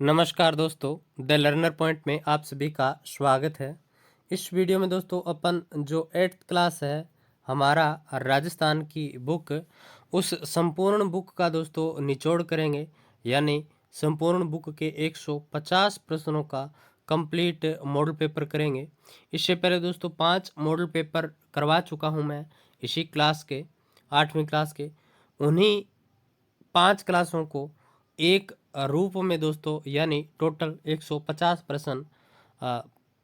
नमस्कार दोस्तों, the learner point में आप सभी का स्वागत है। इस वीडियो में दोस्तों अपन जो 8th क्लास है हमारा राजस्थान की बुक, उस संपूर्ण बुक का दोस्तों निचोड़ करेंगे। यानी संपूर्ण बुक के 150 प्रश्नों का कंप्लीट मॉडल पेपर करेंगे। इससे पहले दोस्तों 5 मॉडल पेपर करवा चुका हूं मैं इसी क्लास के 8वीं क्लास के। उन्हीं 5 क्लासों को एक रूप में दोस्तों यानी टोटल 150 प्रश्न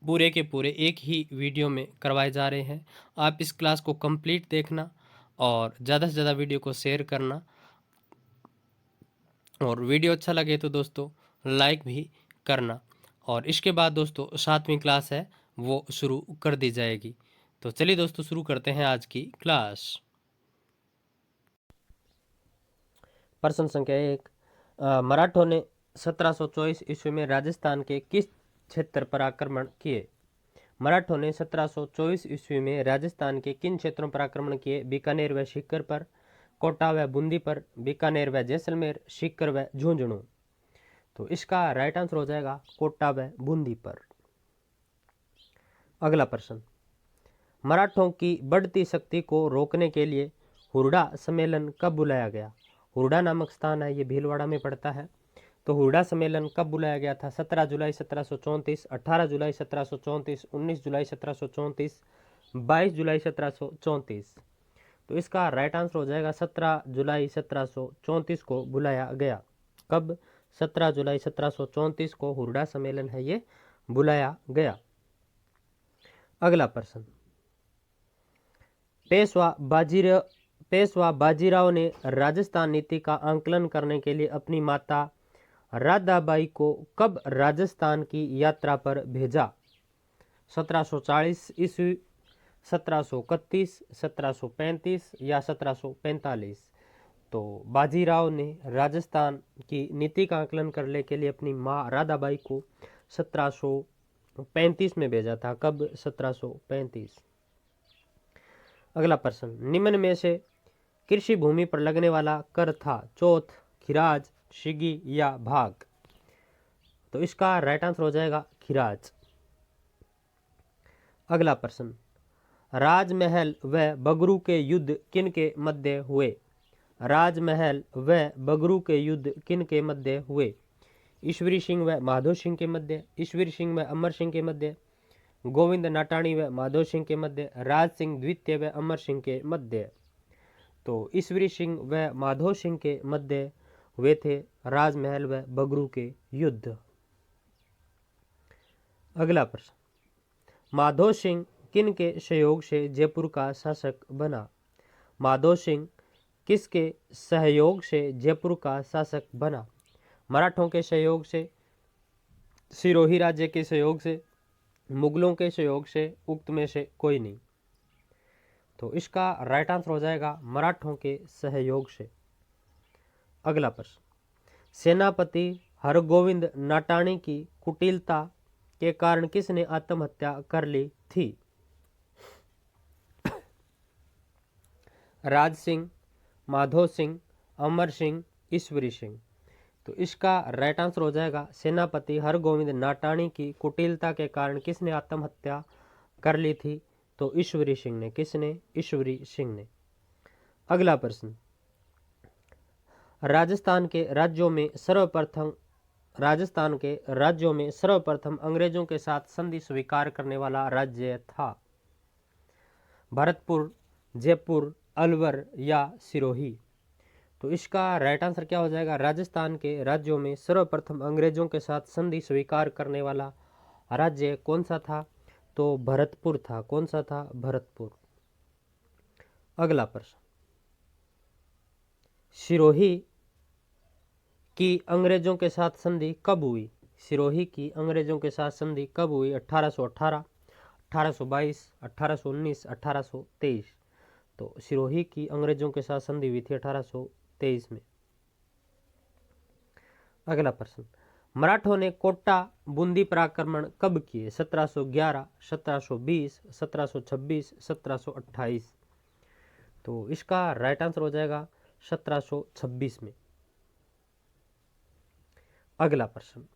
पूरे के पूरे एक ही वीडियो में करवाए जा रहे हैं। आप इस क्लास को कंप्लीट देखना और ज़्यादा से ज़्यादा वीडियो को शेयर करना, और वीडियो अच्छा लगे तो दोस्तों लाइक भी करना। और इसके बाद दोस्तों 7वीं क्लास है वो शुरू कर दी जाएगी। तो चलिए दोस्तों शुरू करते हैं आज की क्लास। प्रश्न संख्या 1, मराठों ने 1724 ईस्वी में राजस्थान के किस क्षेत्र पर आक्रमण किए? मराठों ने 1724 ईस्वी में राजस्थान के किन क्षेत्रों पर आक्रमण किए? बीकानेर व सीकर पर, कोटा व बूंदी पर, बीकानेर व जैसलमेर, सीकर व झुंझुनू। तो इसका राइट आंसर हो जाएगा कोटा व बूंदी पर। अगला प्रश्न, मराठों की बढ़ती शक्ति को रोकने के लिए हुरडा सम्मेलन कब बुलाया गया? हुरडा नामक स्थान है, ये भीलवाड़ा में पड़ता है। तो हुरडा सम्मेलन कब बुलाया गया था? 17 जुलाई 1734, 18 जुलाई 1734, 19 जुलाई 1734, 22 जुलाई 1734। तो इसका राइट आंसर हो जाएगा 17 जुलाई 1734 को बुलाया गया। कब? 17 जुलाई 1734 को हुरडा सम्मेलन है ये बुलाया गया। अगला प्रश्न, पेशवा बाजीराव ने राजस्थान नीति का आंकलन करने के लिए अपनी माता राधाबाई को कब राजस्थान की यात्रा पर भेजा? 1740 ईस्वी, 1731, 1735 या 1745। तो बाजीराव ने राजस्थान की नीति का आंकलन करने के लिए अपनी माँ राधाबाई को 1735 में भेजा था। कब? 1735। अगला प्रश्न, निम्न में से कृषि भूमि पर लगने वाला कर था चौथ, खिराज, शिगी या भाग? तो इसका राइट आंसर हो जाएगा खिराज। अगला प्रश्न, राजमहल व बगरू के युद्ध किन के मध्य हुए? राजमहल व बगरू के युद्ध किन के मध्य हुए? ईश्वरी सिंह व माधो सिंह के मध्य, ईश्वरी सिंह व अमर सिंह के मध्य, गोविंद नाटाणी व माधो सिंह के मध्य, राज सिंह द्वितीय व अमर सिंह के मध्य। तो ईश्वरी सिंह व माधो सिंह के मध्य हुए थे राजमहल व बगरू के युद्ध। अगला प्रश्न, माधो सिंह किन के सहयोग से जयपुर का शासक बना? माधो सिंह किसके सहयोग से जयपुर का शासक बना? मराठों के सहयोग से, सिरोही राज्य के सहयोग से, मुगलों के सहयोग से, उक्त में से कोई नहीं। तो इसका राइट आंसर हो जाएगा मराठों के सहयोग से। अगला प्रश्न, सेनापति हरगोविंद नाटाणी की कुटिलता के कारण किसने आत्महत्या कर ली थी? राज सिंह, माधो सिंह, अमर सिंह, ईश्वरी सिंह। तो इसका राइट आंसर हो जाएगा सेनापति हरगोविंद नाटाणी की कुटिलता के कारण किसने आत्महत्या कर ली थी? तो ईश्वरी सिंह ने। किसने? ईश्वरी सिंह ने। अगला प्रश्न, राजस्थान के राज्यों में सर्वप्रथम अंग्रेजों के साथ संधि स्वीकार करने वाला राज्य था? भरतपुर, जयपुर, अलवर या सिरोही? तो इसका राइट आंसर क्या हो जाएगा? राजस्थान के राज्यों में सर्वप्रथम अंग्रेजों के साथ संधि स्वीकार करने वाला राज्य कौन सा था? तो भरतपुर था। कौन सा था? भरतपुर। अगला प्रश्न, सिरोही की अंग्रेजों के साथ संधि कब हुई? सिरोही की अंग्रेजों के साथ संधि कब हुई? 1818, 1822, 1819, 1823। तो सिरोही की अंग्रेजों के साथ संधि हुई थी 1823 में। अगला प्रश्न, मराठों ने कोटा बूंदी पर आक्रमण कब किए? 1711, 1720, 1726, 1728। तो इसका राइट आंसर हो जाएगा 1726 में। अगला प्रश्न,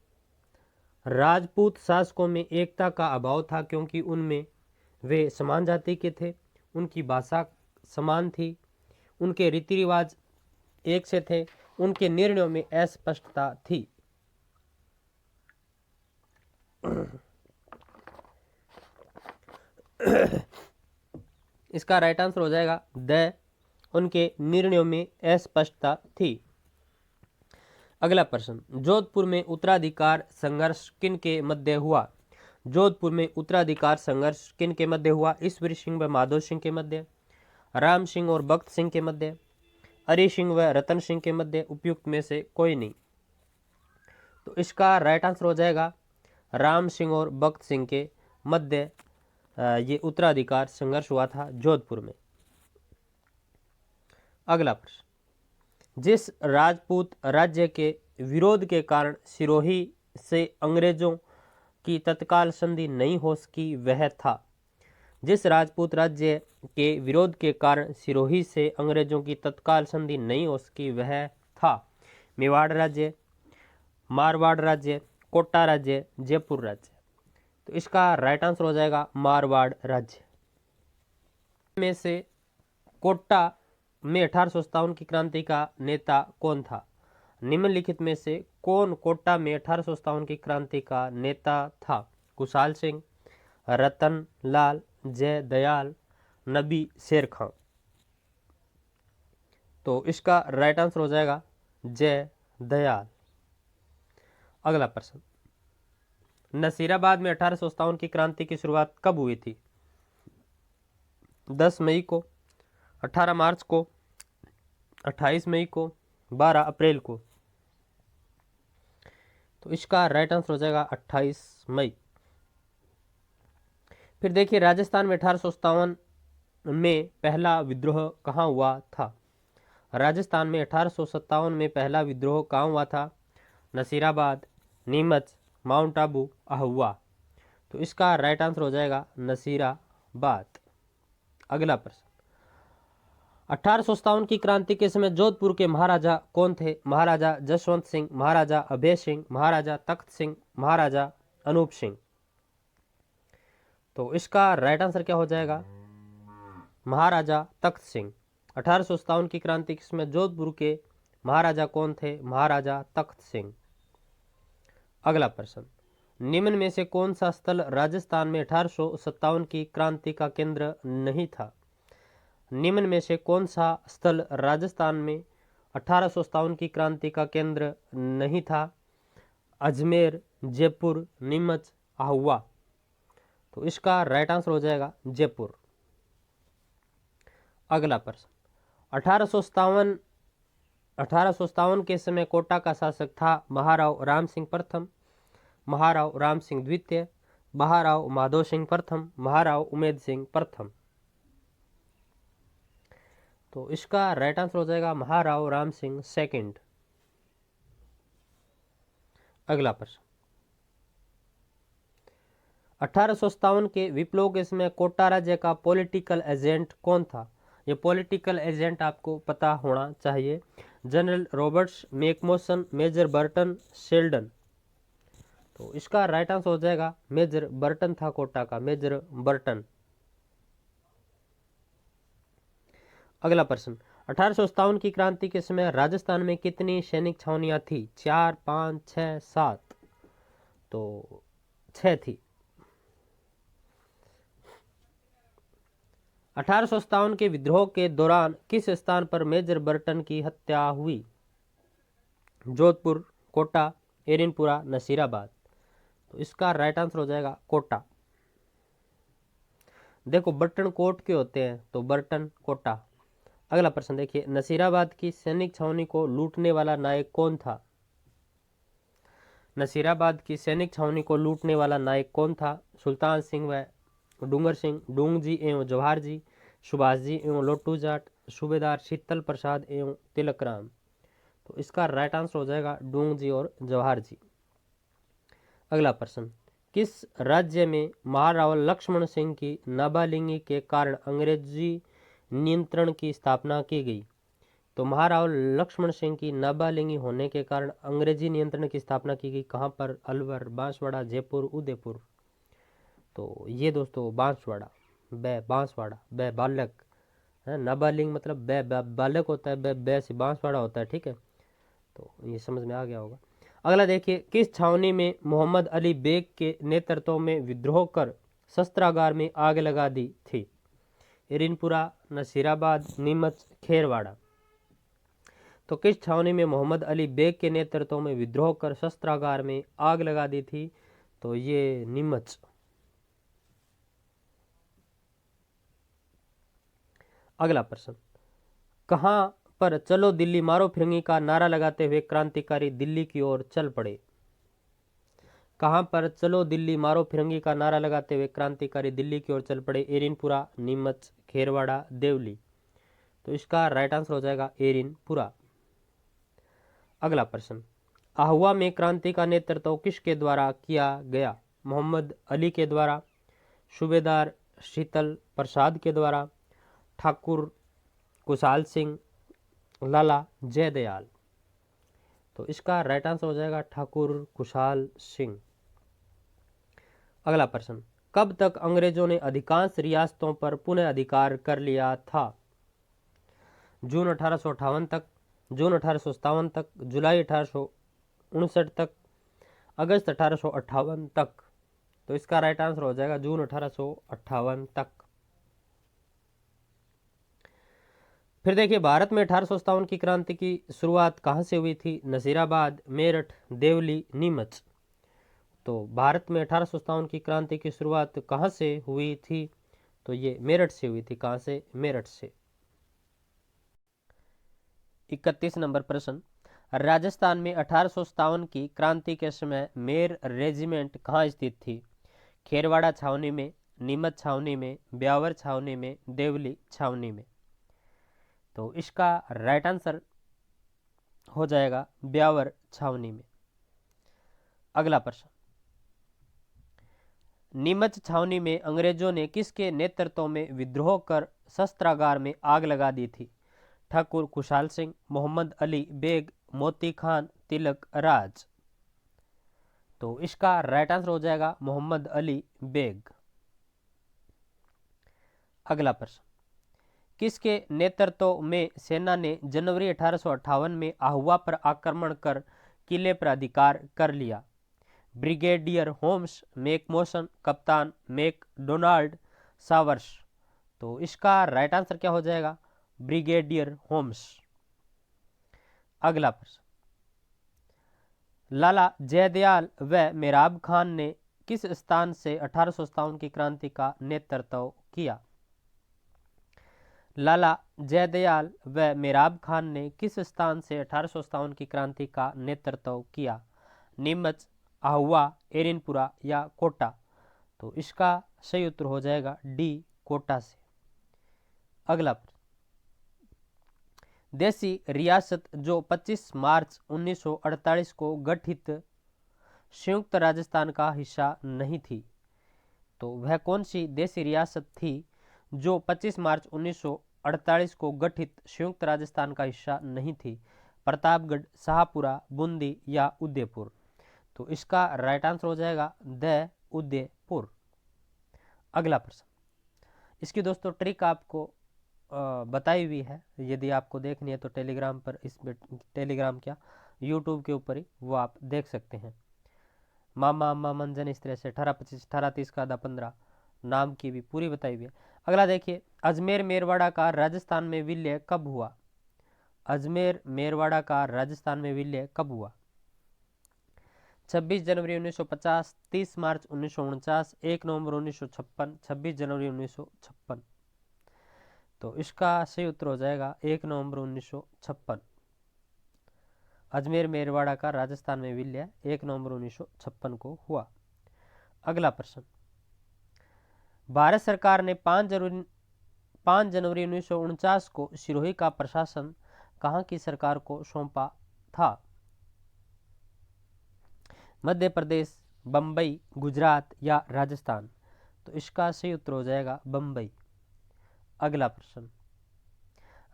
राजपूत शासकों में एकता का अभाव था क्योंकि उनमें वे समान जाति के थे, उनकी भाषा समान थी, उनके रीति रिवाज एक से थे, उनके निर्णयों में अस्पष्टता थी। इसका राइट आंसर हो जाएगा द, उनके निर्णयों में अस्पष्टता थी। अगला प्रश्न, जोधपुर में उत्तराधिकार संघर्ष किन के मध्य हुआ? जोधपुर में उत्तराधिकार संघर्ष किन के मध्य हुआ? ईश्वरी सिंह व माधो सिंह के मध्य, राम सिंह और भक्त सिंह के मध्य, हरि सिंह व रतन सिंह के मध्य, उपयुक्त में से कोई नहीं। तो इसका राइट आंसर हो जाएगा राम सिंह और भक्त सिंह के मध्य ये उत्तराधिकार संघर्ष हुआ था जोधपुर में। अगला प्रश्न, जिस राजपूत राज्य के विरोध के कारण सिरोही से अंग्रेजों की तत्काल संधि नहीं हो सकी वह था? जिस राजपूत राज्य के विरोध के कारण सिरोही से अंग्रेजों की तत्काल संधि नहीं हो सकी वह था? मेवाड़ राज्य, मारवाड़ राज्य, कोटा राज्य, जयपुर राज्य। तो इसका राइट आंसर हो जाएगा मारवाड़ राज्य। में से कोटा में 1857 की क्रांति का नेता कौन था? निम्नलिखित में से कौन कोटा में 1857 की क्रांति का नेता था? कुशाल सिंह, रतन लाल, जय दयाल, नबी शेर खां। तो इसका राइट आंसर हो जाएगा जय दयाल। अगला प्रश्न, नसीराबाद में 1857 की क्रांति की शुरुआत कब हुई थी? 10 मई को, 18 मार्च को, 28 मई को, 12 अप्रैल को। तो इसका राइट आंसर हो जाएगा 28 मई। फिर देखिए, राजस्थान में 1857 में पहला विद्रोह कहाँ हुआ था? राजस्थान में 1857 में पहला विद्रोह कहाँ हुआ था? नसीराबाद, नीमच, माउंट आबू, अहुआ। तो इसका राइट आंसर हो जाएगा नसीराबाद। अगला प्रश्न, 1857 की क्रांति के समय जोधपुर के महाराजा कौन थे? महाराजा जसवंत सिंह, महाराजा अभय सिंह, महाराजा तख्त सिंह, महाराजा अनूप सिंह। तो इसका राइट आंसर क्या हो जाएगा? महाराजा तख्त सिंह। 1857 की क्रांति के समय जोधपुर के महाराजा कौन थे? महाराजा तख्त सिंह। अगला प्रश्न, निम्न में से कौन सा स्थल राजस्थान में 1857 की क्रांति का केंद्र नहीं था? निम्न में से कौन सा स्थल राजस्थान में 1857 की क्रांति का केंद्र नहीं था? अजमेर, जयपुर, नीमच, आहुआ। तो इसका राइट आंसर हो जाएगा जयपुर। अगला प्रश्न, 1857 के समय कोटा का शासक था महाराव राम सिंह प्रथम, महाराव राम सिंह द्वितीय, महाराव माधो सिंह प्रथम, महाराव उमेद सिंह प्रथम। तो इसका राइट आंसर हो जाएगा महाराव राम सिंह सेकंड। अगला प्रश्न, 1857 के विप्लव के समय कोटा राज्य का पॉलिटिकल एजेंट कौन था? ये पॉलिटिकल एजेंट आपको पता होना चाहिए। जनरल रॉबर्ट्स, मैकमोसन, मेजर बर्टन, शेल्डन। तो इसका राइट आंसर हो जाएगा मेजर बर्टन था कोटा का, मेजर बर्टन। अगला प्रश्न, 1857 की क्रांति के समय राजस्थान में कितनी सैनिक छावनियां थी? 4, 5, 6, 7। तो 6 थी। 1857 के विद्रोह के दौरान किस स्थान पर मेजर बर्टन की हत्या हुई? जोधपुर, कोटा, एरिनपुरा, नसीराबाद। तो इसका राइट आंसर हो जाएगा कोटा। देखो, बर्टन कोट के होते हैं, तो बर्टन कोटा। अगला प्रश्न देखिए, नसीराबाद की सैनिक छावनी को लूटने वाला नायक कौन था? नसीराबाद की सैनिक छावनी को लूटने वाला नायक कौन था? सुल्तान सिंह व डूंगर सिंह, डूंग जी एवं जवाहर जी, सुभाष जी एवं लोटू जाट, सूबेदार शीतल प्रसाद एवं तिलक राम। तो इसका राइट आंसर हो जाएगा डूंग जी और जवाहर जी। अगला प्रश्न, किस राज्य में महाराव लक्ष्मण सिंह की नाबालिगी के कारण अंग्रेजी नियंत्रण की स्थापना की गई? तो महाराव लक्ष्मण सिंह की नाबालिगी होने के कारण अंग्रेजी नियंत्रण की स्थापना की गई। कहाँ पर? अलवर, बांसवाड़ा, जयपुर, उदयपुर। तो ये दोस्तों बांसवाड़ा, बांसवाड़ा, बालक है। नाबालिग मतलब बालक होता है, बै से बांसवाड़ा होता है। ठीक है, तो ये समझ में आ गया होगा। अगला देखिए, किस छावनी में मोहम्मद अली बेग के नेतृत्व में विद्रोह कर शस्त्रागार में आग लगा दी थी? इरिनपुरा, नसीराबाद, नीमच, खेरवाड़ा। तो किस छावनी में मोहम्मद अली बेग के नेतृत्व में विद्रोह कर शस्त्रागार में आग लगा दी थी? तो ये नीमच। अगला प्रश्न, कहां पर चलो दिल्ली मारो फिरंगी का नारा लगाते हुए क्रांतिकारी दिल्ली की ओर चल पड़े? कहां पर चलो दिल्ली मारो फिरंगी का नारा लगाते हुए क्रांतिकारी दिल्ली की ओर चल पड़े? एरिनपुरा, नीमच, खेरवाड़ा, देवली। तो इसका राइट आंसर हो जाएगा एरिनपुरा। अगला प्रश्न, आहुआ में क्रांति का नेतृत्व किसके द्वारा किया गया? मोहम्मद अली के द्वारा, सूबेदार शीतल प्रसाद के द्वारा, ठाकुर कुशाल सिंह, लाला जयदयाल। तो इसका राइट आंसर हो जाएगा ठाकुर कुशाल सिंह। अगला प्रश्न, कब तक अंग्रेजों ने अधिकांश रियासतों पर पुनः अधिकार कर लिया था? जून 1858 तक, जून 1857 तक, जुलाई 1859 तक, अगस्त 1858 तक। तो इसका राइट आंसर हो जाएगा जून 1858 तक। फिर देखिए, भारत में 1857 की क्रांति की शुरुआत कहाँ से हुई थी? नसीराबाद, मेरठ, देवली, नीमच। तो भारत में 1857 की क्रांति की शुरुआत कहाँ से हुई थी? तो ये मेरठ से हुई थी। कहाँ से? मेरठ से। 31 नंबर प्रश्न, राजस्थान में 1857 की क्रांति के समय मेर रेजिमेंट कहाँ स्थित थी? खेरवाड़ा छावनी में, नीमच छावनी में, ब्यावर छावनी में, देवली छावनी में। तो इसका राइट आंसर हो जाएगा ब्यावर छावनी में। अगला प्रश्न, नीमच छावनी में अंग्रेजों ने किसके नेतृत्व में विद्रोह कर शस्त्रागार में आग लगा दी थी? ठाकुर कुशाल सिंह, मोहम्मद अली बेग, मोती खान, तिलक राज। तो इसका राइट आंसर हो जाएगा मोहम्मद अली बेग। अगला प्रश्न, किसके नेतृत्व में सेना ने जनवरी 1858 में आहुआ पर आक्रमण कर किले पर अधिकार कर लिया? ब्रिगेडियर होम्स, मैकमोसन, कप्तान मैकडोनाल्ड, सावर्स। तो इसका राइट आंसर क्या हो जाएगा? Brigadier Holmes. अगला प्रश्न, लाला जयदयाल व मेराब खान ने किस स्थान से 1857 की क्रांति का नेतृत्व किया? लाला जयदयाल व मेराब खान ने किस स्थान से 1857 की क्रांति का नेतृत्व किया? नीमच, आहुआ, एरिनपुरा या कोटा। तो इसका सही उत्तर हो जाएगा डी, कोटा से। अगला प्रश्न, देसी रियासत जो 25 मार्च 1948 को गठित संयुक्त राजस्थान का हिस्सा नहीं थी? तो वह कौन सी देसी रियासत थी जो 25 मार्च 1948 को गठित संयुक्त राजस्थान का हिस्सा नहीं थी? प्रतापगढ़, शाहपुरा, बूंदी या उदयपुर। तो इसका राइट आंसर हो जाएगा द उदयपुर। अगला प्रश्न, इसकी दोस्तों ट्रिक आपको बताई हुई है। यदि आपको देखनी है तो टेलीग्राम पर, इस टेलीग्राम क्या, यूट्यूब के ऊपर ही वो आप देख सकते हैं। मामा अम्मा मंजन, इस तरह से 18 25 18 30 का 15 नाम की भी पूरी बताई हुई है। अगला देखिए, अजमेर मेरवाड़ा का राजस्थान में विलय कब हुआ? अजमेर मेरवाड़ा का राजस्थान में विलय कब हुआ? 26 जनवरी 1950, 30 मार्च 1949, 1 नवंबर 1956, 26 जनवरी 1956। तो इसका सही उत्तर हो जाएगा 1 नवंबर 1956। अजमेर मेरवाड़ा का राजस्थान में विलय 1 नवंबर 1956 को हुआ। अगला प्रश्न, भारत सरकार ने 5 जनवरी 1949 को सिरोही का प्रशासन कहाँ की सरकार को सौंपा था? मध्य प्रदेश, बम्बई, गुजरात या राजस्थान। तो इसका सही उत्तर हो जाएगा बम्बई। अगला प्रश्न,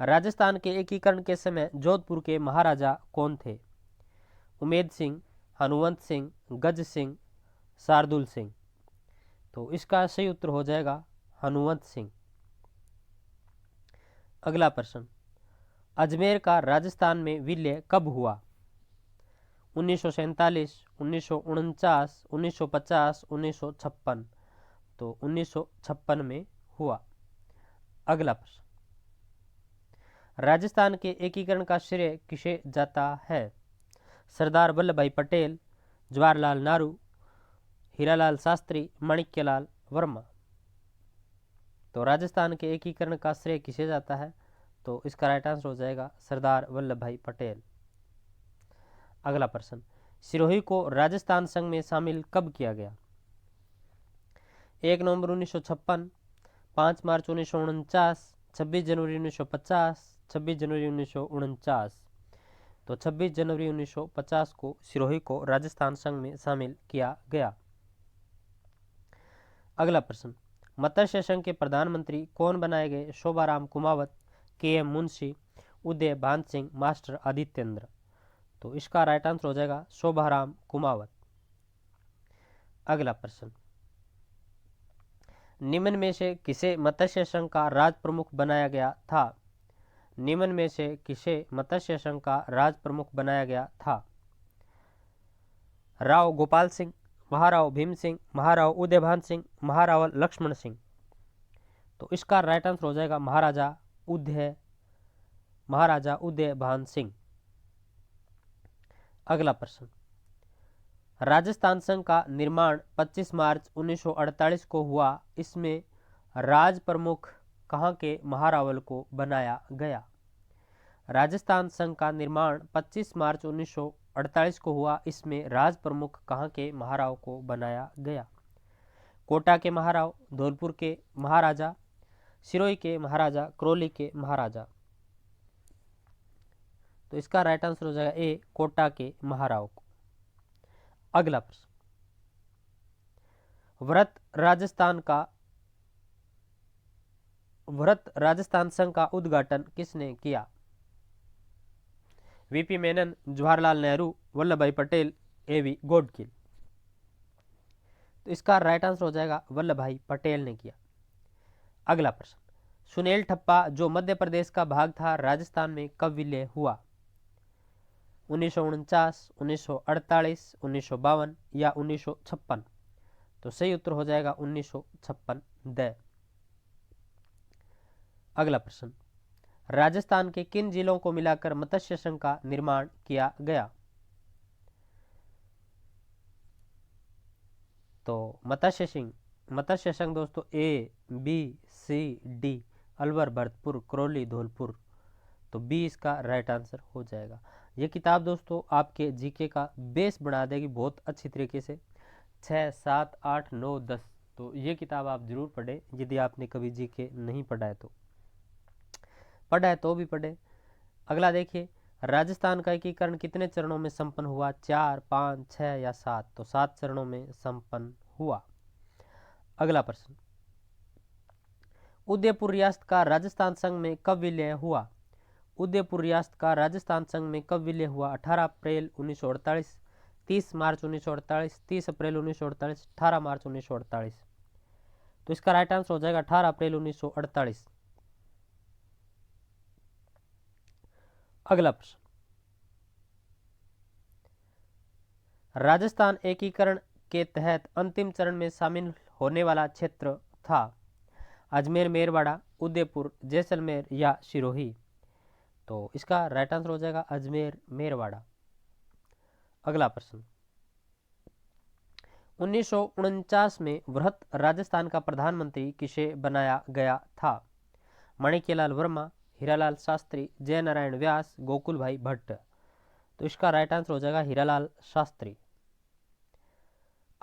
राजस्थान के एकीकरण के समय जोधपुर के महाराजा कौन थे? उमेद सिंह, हनुमंत सिंह, गज सिंह, शार्दुल सिंह। तो इसका सही उत्तर हो जाएगा हनुमंत सिंह। अगला प्रश्न, अजमेर का राजस्थान में विलय कब हुआ? 1947, 1949, 1950, 1956। तो 1956 में हुआ। अगला प्रश्न, राजस्थान के एकीकरण का श्रेय किसे जाता है? सरदार वल्लभ भाई पटेल, जवाहरलाल नेहरू, हीरालाल शास्त्री, माणिक्यलाल वर्मा। तो राजस्थान के एकीकरण का श्रेय किसे जाता है? तो इसका राइट आंसर हो जाएगा सरदार वल्लभ भाई पटेल। अगला प्रश्न, सिरोही को राजस्थान संघ में शामिल कब किया गया? 1 नवंबर 1956, 5 मार्च 1949, 26 जनवरी 1950, 26 जनवरी 1949। तो 26 जनवरी 1950 को सिरोही को राजस्थान संघ में शामिल किया गया। अगला प्रश्न, मत्स्य संघ के प्रधानमंत्री कौन बनाए गए? शोभाराम कुमावत, के.एम. मुंशी, उदय भान सिंह, मास्टर आदित्येंद्र। तो इसका राइट आंसर हो जाएगा शोभाराम कुमावत। अगला प्रश्न, निम्न में से किसे मत्स्य संघ का राज प्रमुख बनाया गया था? निम्न में से किसे मत्स्य संघ का राज प्रमुख बनाया गया था? राव गोपाल सिंह, महाराव भीम सिंह, महाराव उदयभान सिंह, महाराव लक्ष्मण सिंह। तो इसका राइट आंसर हो जाएगा महाराजा उदयभान सिंह। अगला प्रश्न, राजस्थान संघ का निर्माण 25 मार्च 1948 को हुआ। इसमें राज प्रमुख कहाँ के महारावल को बनाया गया? राजस्थान संघ का निर्माण 25 मार्च 1948 को हुआ। इसमें राज प्रमुख कहाँ के महाराव को बनाया गया? कोटा के महाराव, धौलपुर के महाराजा, सिरोही के महाराजा, करौली के महाराजा। तो इसका राइट आंसर हो जाएगा ए, कोटा के महाराव को। अगला प्रश्न, व्रत राजस्थान संघ का उद्घाटन किसने किया? वीपी मेनन, जवाहरलाल नेहरू, वल्लभ भाई पटेल, एवी गोडखिल। तो इसका राइट आंसर हो जाएगा वल्लभ भाई पटेल ने किया। अगला प्रश्न, सुनेल ठप्पा जो मध्य प्रदेश का भाग था राजस्थान में कब विलय हुआ? 1949, 1948, 1952 या 1956। तो सही उत्तर हो जाएगा 1956 द। अगला प्रश्न, राजस्थान के किन जिलों को मिलाकर मत्स्य संघ का निर्माण किया गया? तो मत्स्य संघ दोस्तों ए, बी, सी, डी, अलवर, भरतपुर, करौली, धौलपुर। तो बी इसका राइट आंसर हो जाएगा। ये किताब दोस्तों आपके जीके का बेस बना देगी बहुत अच्छी तरीके से। 6, 7, 8, 9, 10। तो ये किताब आप जरूर पढ़ें यदि आपने कभी जीके नहीं पढ़ा है तो। पढ़ा है तो भी पढ़े। अगला देखिए, राजस्थान का एकीकरण कितने चरणों में संपन्न हुआ? 4, 5, 6 या 7। तो 7 चरणों में संपन्न हुआ। अगला प्रश्न, उदयपुर रियासत का राजस्थान संघ में कब विलय हुआ? उदयपुर रियासत का राजस्थान संघ में कब विलय हुआ? 18 अप्रैल 1948, 30 मार्च 1948, 30 अप्रैल 1948, 18 मार्च 1948। तो इसका राइट आंसर हो जाएगा 18 अप्रैल 1948। अगला प्रश्न, राजस्थान एकीकरण के तहत अंतिम चरण में शामिल होने वाला क्षेत्र था? अजमेर, मेरवाड़ा, उदयपुर, जैसलमेर या सिरोही। तो इसका राइट आंसर हो जाएगा अजमेर, मेरवाड़ा। अगला प्रश्न, 1949 में वृहत राजस्थान का प्रधानमंत्री किसे बनाया गया था? माणिक्यलाल वर्मा, हीरालाल शास्त्री, जयनारायण व्यास, गोकुल भाई भट्ट। तो इसका राइट आंसर हो जाएगा हीरालाल शास्त्री।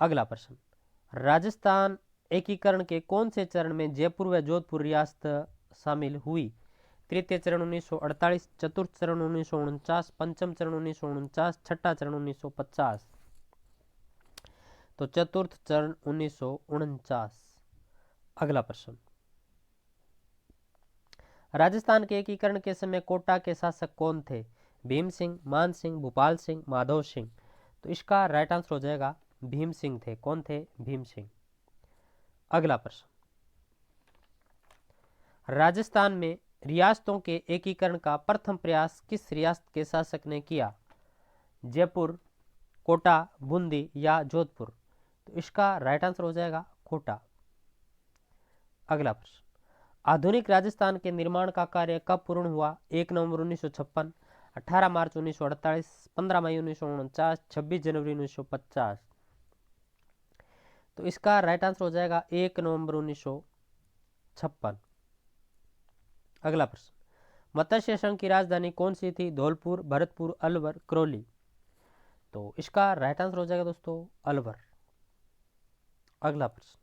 अगला प्रश्न, राजस्थान एकीकरण के कौन से चरण में जयपुर व जोधपुर रियासत शामिल हुई? तृतीय चरण 1948, चतुर्थ चरण 1949, पंचम चरण 1949, छठा चरण 1950। तो चतुर्थ चरण 1949। अगला प्रश्न, राजस्थान के एकीकरण के समय कोटा के शासक कौन थे? भीम सिंह, मान सिंह, भूपाल सिंह, माधव सिंह। तो इसका राइट आंसर हो जाएगा भीम सिंह थे। कौन थे? भीम सिंह। अगला प्रश्न, राजस्थान में रियासतों के एकीकरण का प्रथम प्रयास किस रियासत के शासक ने किया? जयपुर, कोटा, बूंदी या जोधपुर। तो इसका राइट आंसर हो जाएगा कोटा। अगला प्रश्न, आधुनिक राजस्थान के निर्माण का कार्य कब पूर्ण हुआ? 1 नवंबर 1956, 18 मार्च 1948, 15 मई 1949, 26 जनवरी 1950। तो इसका राइट आंसर हो जाएगा 1 नवंबर 1956। अगला प्रश्न, मत्स्य संघ की राजधानी कौन सी थी? धौलपुर, भरतपुर, अलवर, करौली। तो इसका राइट आंसर हो जाएगा दोस्तों अलवर। अगला प्रश्न,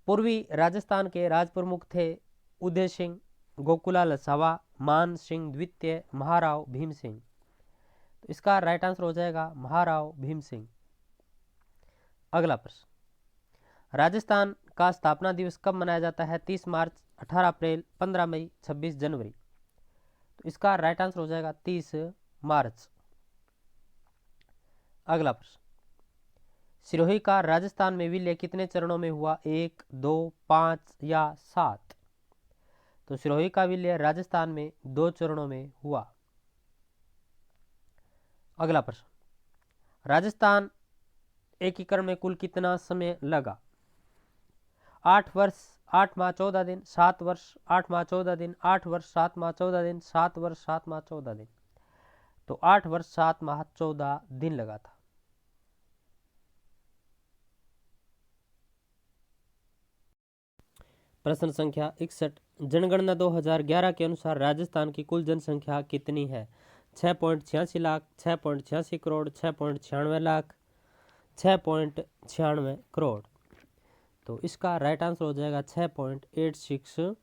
पूर्वी राजस्थान के राज प्रमुख थे उदय सिंह, गोकुलाल सावा, मान सिंह द्वितीय, महाराव भीम सिंह। तो इसका राइट आंसर हो जाएगा महाराव भीम सिंह। अगला प्रश्न, राजस्थान का स्थापना दिवस कब मनाया जाता है? 30 मार्च, 18 अप्रैल, 15 मई, 26 जनवरी। तो इसका राइट आंसर हो जाएगा 30 मार्च। अगला प्रश्न, सिरोही का राजस्थान में विलय कितने चरणों में हुआ? 1, 2, 5 या 7। तो सिरोही का विलय राजस्थान में 2 चरणों में हुआ। अगला प्रश्न, राजस्थान एकीकरण में कुल कितना समय लगा? 8 वर्ष, 8 माह 14 दिन, 7 वर्ष, 8 माह 14 दिन, 8 वर्ष 7 माह 14 दिन, 7 वर्ष 7 माह 14 दिन। तो 8 वर्ष 7 माह 14 दिन लगा था। प्रश्न संख्या 61, जनगणना 2011 के अनुसार राजस्थान की कुल जनसंख्या कितनी है? 6.86 लाख, 6.86 करोड़, 6.96 लाख, 6.96 करोड़। तो इसका राइट आंसर हो जाएगा 6.86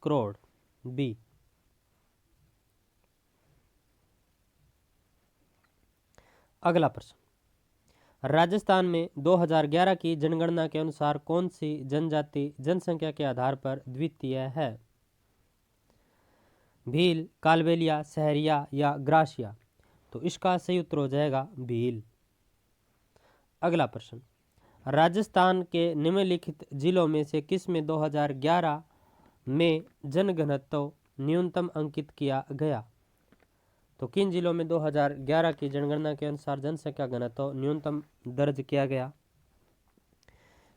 करोड़, बी। अगला प्रश्न, राजस्थान में 2011 की जनगणना के अनुसार कौन सी जनजाति जनसंख्या के आधार पर द्वितीय है? भील, कालबेलिया, सहरिया या ग्रासिया। तो इसका सही उत्तर हो जाएगा भील। अगला प्रश्न, राजस्थान के निम्नलिखित जिलों में से किस में 2011 में जनघनत्व न्यूनतम अंकित किया गया? तो किन जिलों में 2011 की जनगणना के अनुसार जनसंख्या घनत्व न्यूनतम दर्ज किया गया?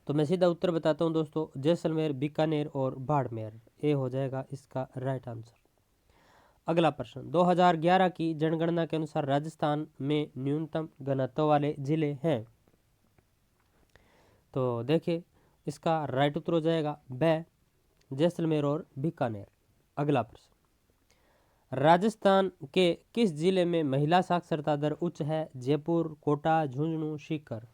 तो मैं सीधा उत्तर बताता हूं दोस्तों, जैसलमेर, बीकानेर और बाड़मेर। ए हो जाएगा इसका राइट आंसर। अगला प्रश्न, 2011 की जनगणना के अनुसार राजस्थान में न्यूनतम घनत्व वाले जिले हैं। तो देखिए इसका राइट उत्तर हो जाएगा ब, जैसलमेर और बीकानेर। अगला प्रश्न, राजस्थान के किस जिले में महिला साक्षरता दर उच्च है? जयपुर, कोटा, झुंझुनू, सीकर।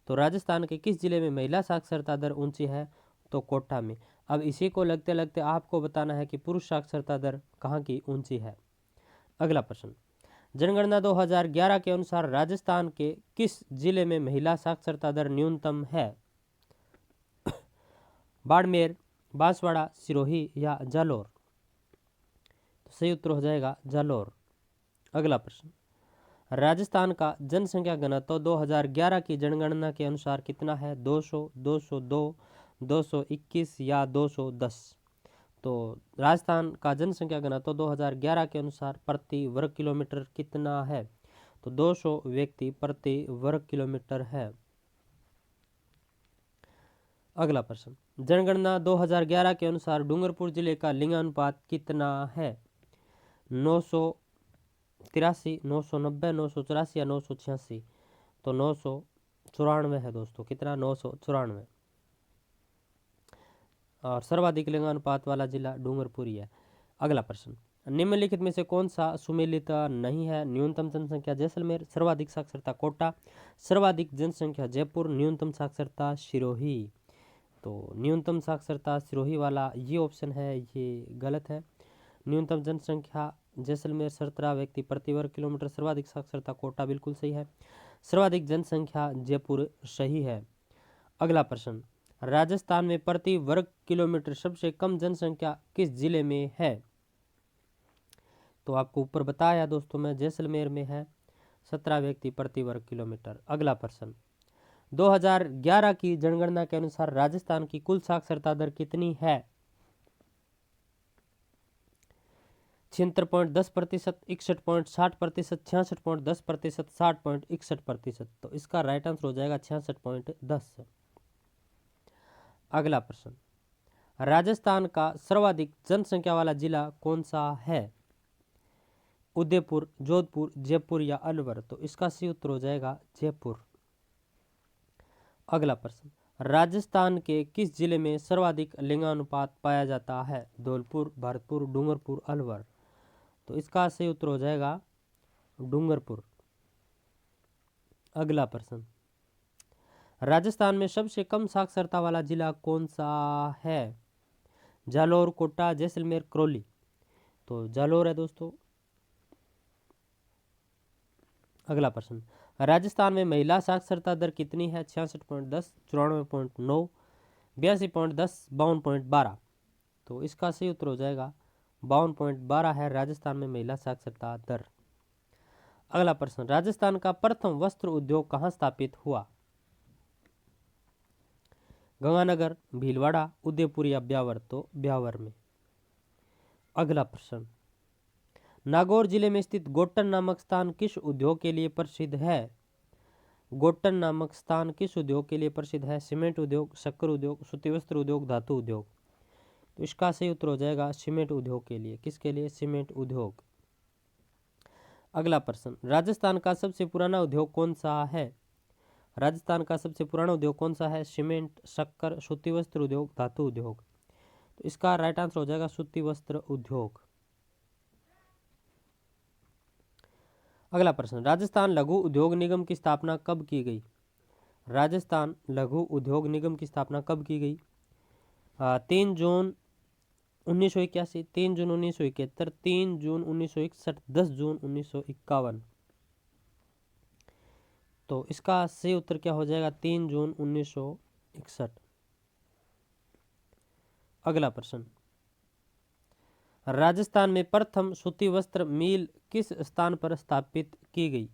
तो राजस्थान के किस जिले में महिला साक्षरता दर ऊंची है? तो कोटा में। अब इसी को लगते लगते आपको बताना है कि पुरुष साक्षरता दर कहाँ की ऊंची है। अगला प्रश्न, जनगणना 2011 के अनुसार राजस्थान के किस जिले में महिला साक्षरता दर न्यूनतम है? बाड़मेर, बांसवाड़ा, सिरोही या जालोर। तो सही उत्तर हो जाएगा जालोर। अगला प्रश्न, राजस्थान का जनसंख्या घनत्व 2011 की जनगणना के अनुसार कितना है? 200, 202, 221 या 210। तो राजस्थान का जनसंख्या घनत्व 2011 के अनुसार प्रति वर्ग किलोमीटर कितना है? तो 200 व्यक्ति प्रति वर्ग किलोमीटर है। अगला प्रश्न, जनगणना 2011 के अनुसार डूंगरपुर जिले का लिंगानुपात कितना है? 983, 990, 984 या 986। तो 994 है दोस्तों। कितना? 994। और सर्वाधिक लिंगानुपात वाला जिला डूंगरपुर ही है। अगला प्रश्न, निम्नलिखित में से कौन सा सुमेलित नहीं है? न्यूनतम जनसंख्या जैसलमेर, सर्वाधिक साक्षरता कोटा, सर्वाधिक जनसंख्या जयपुर, न्यूनतम साक्षरता सिरोही। तो न्यूनतम साक्षरता सिरोही वाला ये ऑप्शन है, ये गलत है। न्यूनतम जनसंख्या जैसलमेर 17 व्यक्ति प्रति वर्ग किलोमीटर, सर्वाधिक साक्षरता कोटा बिल्कुल सही है। सर्वाधिक जनसंख्या जयपुर सही है। अगला प्रश्न, राजस्थान में प्रति वर्ग किलोमीटर सबसे कम जनसंख्या किस जिले में है? तो आपको ऊपर बताया दोस्तों में, जैसलमेर में है 17 व्यक्ति प्रति वर्ग किलोमीटर। अगला प्रश्न, 2011 की जनगणना के अनुसार राजस्थान की कुल साक्षरता दर कितनी है? 76.10%, 61.60%, 66.10%, 60.61%। तो इसका राइट आंसर हो जाएगा 66.10। अगला प्रश्न, राजस्थान का सर्वाधिक जनसंख्या वाला जिला कौन सा है? उदयपुर, जोधपुर, जयपुर या अलवर? तो इसका सही उत्तर हो जाएगा जयपुर। अगला प्रश्न, राजस्थान के किस जिले में सर्वाधिक लिंगानुपात पाया जाता है? धौलपुर, भरतपुर, डूंगरपुर, अलवर? तो इसका सही उत्तर हो जाएगा डूंगरपुर। अगला प्रश्न, राजस्थान में सबसे कम साक्षरता वाला जिला कौन सा है? जालौर, कोटा, जैसलमेर, करौली? तो जालौर है दोस्तों। अगला प्रश्न, राजस्थान में महिला साक्षरता दर कितनी है? 66.10, 94.9, 82.10, 52.12? तो इसका सही उत्तर हो जाएगा 52.12 है राजस्थान में महिला साक्षरता दर। अगला प्रश्न, राजस्थान का प्रथम वस्त्र उद्योग कहाँ स्थापित हुआ? गंगानगर, भीलवाड़ा, उदयपुर या ब्यावर? तो ब्यावर में। अगला प्रश्न, नागौर जिले में स्थित गोटन नामक स्थान किस उद्योग के लिए प्रसिद्ध है? गोटन नामक स्थान किस उद्योग के लिए प्रसिद्ध है? सीमेंट उद्योग, शक्कर उद्योग, सूती वस्त्र उद्योग, धातु उद्योग? तो इसका सही उत्तर हो जाएगा सीमेंट उद्योग के लिए। किसके लिए? सीमेंट उद्योग। अगला प्रश्न, राजस्थान का सबसे पुराना उद्योग कौन सा है? राजस्थान का सबसे पुराना उद्योग कौन सा है? सीमेंट, शक्कर, सूती वस्त्र उद्योग, धातु उद्योग? तो इसका राइट आंसर हो जाएगा सूती वस्त्र उद्योग। अगला प्रश्न, राजस्थान लघु उद्योग निगम की स्थापना कब की गई? राजस्थान लघु उद्योग निगम की स्थापना कब की गई? 3 जून 1981, 3 जून 1971, 3 जून 1961, 10 जून 1951? तो इसका सही उत्तर क्या हो जाएगा? 3 जून 1961। अगला प्रश्न, राजस्थान में प्रथम सूती वस्त्र मिल किस स्थान पर स्थापित की गई?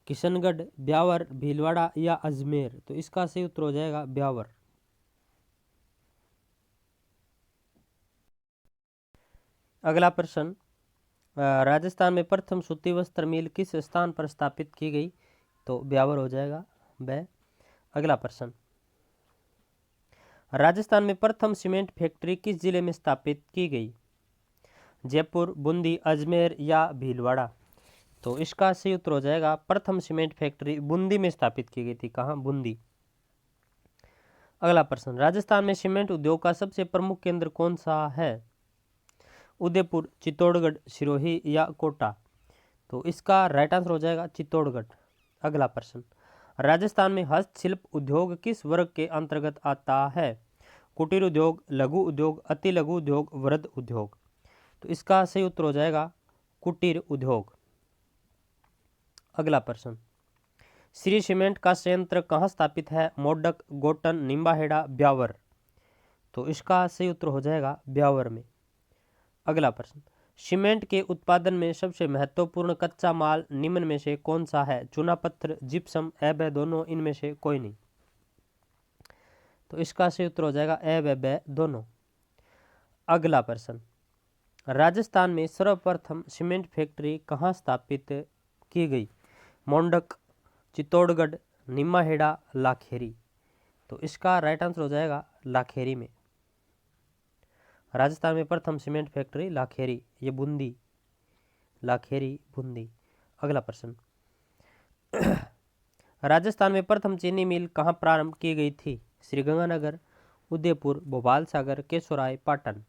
किशनगढ़, ब्यावर, भीलवाड़ा या अजमेर? तो इसका सही उत्तर हो जाएगा ब्यावर। अगला प्रश्न, राजस्थान में प्रथम सूती वस्त्र मिल किस स्थान पर स्थापित की गई? तो ब्यावर हो जाएगा ब। अगला प्रश्न, राजस्थान में प्रथम सीमेंट फैक्ट्री किस जिले में स्थापित की गई? जयपुर, बूंदी, अजमेर या भीलवाड़ा? तो इसका सही उत्तर हो जाएगा प्रथम सीमेंट फैक्ट्री बूंदी में स्थापित की गई थी। कहाँ? बूंदी। अगला प्रश्न, राजस्थान में सीमेंट उद्योग का सबसे प्रमुख केंद्र कौन सा है? उदयपुर, चित्तौड़गढ़, सिरोही या कोटा? तो इसका राइट आंसर हो जाएगा चित्तौड़गढ़। अगला प्रश्न, राजस्थान में हस्तशिल्प उद्योग किस वर्ग के अंतर्गत आता है? कुटीर उद्योग, लघु उद्योग, अति लघु उद्योग, वृहद उद्योग? तो इसका सही उत्तर हो जाएगा कुटीर उद्योग। अगला प्रश्न, श्री सीमेंट का संयंत्र कहाँ स्थापित है? मोडक, गोटन, निम्बाहेड़ा, ब्यावर? तो इसका सही उत्तर हो जाएगा ब्यावर में। अगला प्रश्न, सीमेंट के उत्पादन में सबसे महत्वपूर्ण कच्चा माल निम्न में से कौन सा है? चूना पत्थर, जिप्सम, व दोनों, इनमें से कोई नहीं? तो इसका सही उत्तर हो जाएगा व दोनों। अगला प्रश्न, राजस्थान में सर्वप्रथम सीमेंट फैक्ट्री कहाँ स्थापित की गई? मोंडक, चित्तौड़गढ़, निम्माहेड़ा, लाखेरी? तो इसका राइट आंसर हो जाएगा लाखेरी में। राजस्थान में प्रथम सीमेंट फैक्ट्री लाखेरी, ये बूंदी, लाखेरी बूंदी। अगला प्रश्न, राजस्थान में प्रथम चीनी मिल कहाँ प्रारंभ की गई थी? श्रीगंगानगर, उदयपुर, भोपाल सागर, केशोराय, पाटन?